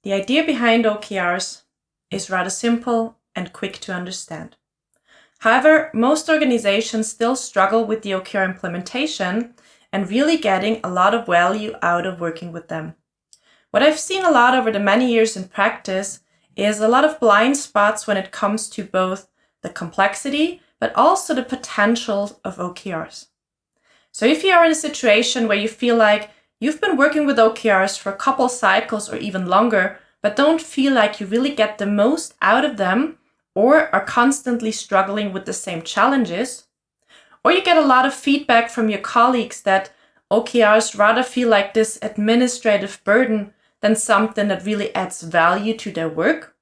The idea behind OKRs is rather simple and quick to understand. However, most organizations still struggle with the OKR implementation and really getting a lot of value out of working with them. What I've seen a lot over the many years in practice is a lot of blind spots when it comes to both the complexity but also the potential of OKRs. So if you are in a situation where you feel like you've been working with OKRs for a couple cycles or even longer, but don't feel like you really get the most out of them, or are constantly struggling with the same challenges, or you get a lot of feedback from your colleagues that OKRs rather feel like this administrative burden than something that really adds value to their work,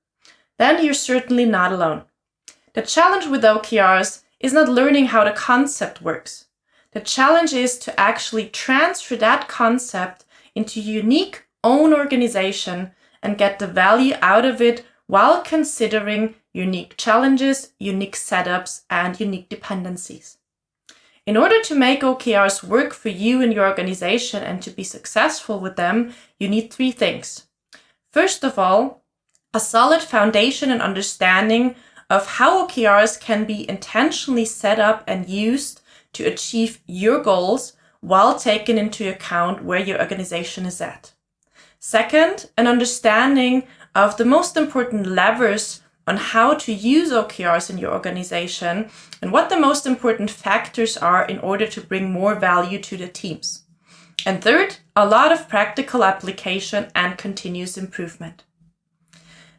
then you're certainly not alone. The challenge with OKRs is not learning how the concept works. The challenge is to actually transfer that concept into a unique own organization and get the value out of it while considering unique challenges, unique setups, and unique dependencies. In order to make OKRs work for you and your organization and to be successful with them, you need three things. First of all, a solid foundation and understanding of how OKRs can be intentionally set up and used to achieve your goals while taking into account where your organization is at. Second, an understanding of the most important levers on how to use OKRs in your organization and what the most important factors are in order to bring more value to the teams. And third, a lot of practical application and continuous improvement.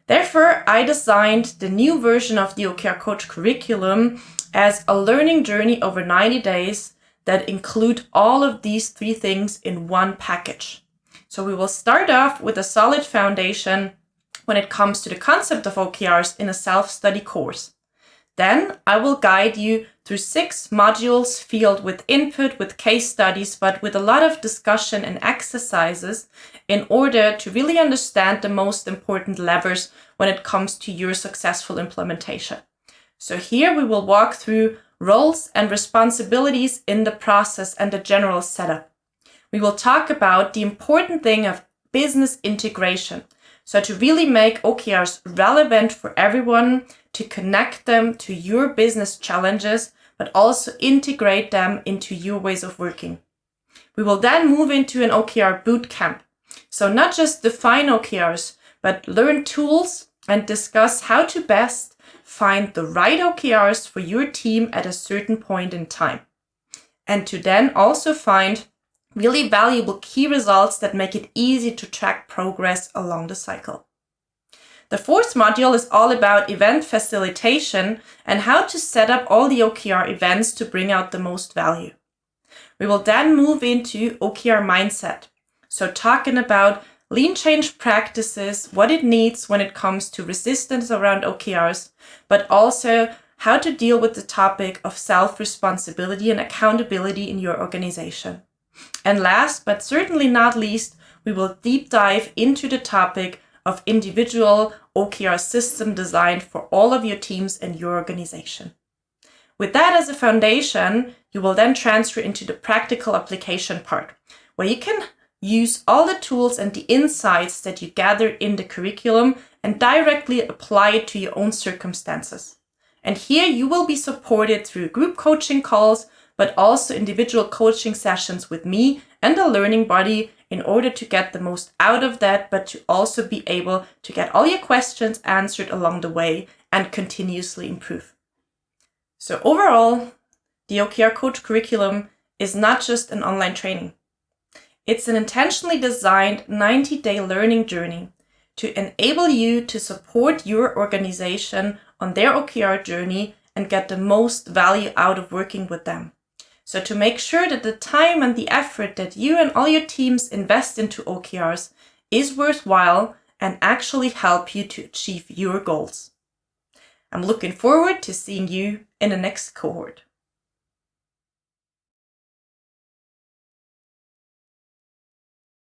Therefore, I designed the new version of the OKR Coach Curriculum as a learning journey over 90 days that include all of these three things in one package. So we will start off with a solid foundation when it comes to the concept of OKRs in a self-study course. Then I will guide you through 6 modules filled with input, with case studies, but with a lot of discussion and exercises in order to really understand the most important levers when it comes to your successful implementation. So here we will walk through roles and responsibilities in the process and the general setup. We will talk about the important thing of business integration. So to really make OKRs relevant for everyone, to connect them to your business challenges, but also integrate them into your ways of working. We will then move into an OKR bootcamp. So not just define OKRs, but learn tools and discuss how to best find the right OKRs for your team at a certain point in time. And to then also find really valuable key results that make it easy to track progress along the cycle. The 4th module is all about event facilitation and how to set up all the OKR events to bring out the most value. We will then move into OKR mindset. So talking about lean change practices, what it needs when it comes to resistance around OKRs, but also how to deal with the topic of self-responsibility and accountability in your organization. And last, but certainly not least, we will deep dive into the topic of individual OKR system design for all of your teams and your organization. With that as a foundation, you will then transfer into the practical application part, where you can use all the tools and the insights that you gathered in the curriculum and directly apply it to your own circumstances. And here you will be supported through group coaching calls, but also individual coaching sessions with me and a learning buddy in order to get the most out of that, but to also be able to get all your questions answered along the way and continuously improve. So overall, the OKR Coach Curriculum is not just an online training. It's an intentionally designed 90-day learning journey to enable you to support your organization on their OKR journey and get the most value out of working with them. So to make sure that the time and the effort that you and all your teams invest into OKRs is worthwhile and actually help you to achieve your goals. I'm looking forward to seeing you in the next cohort.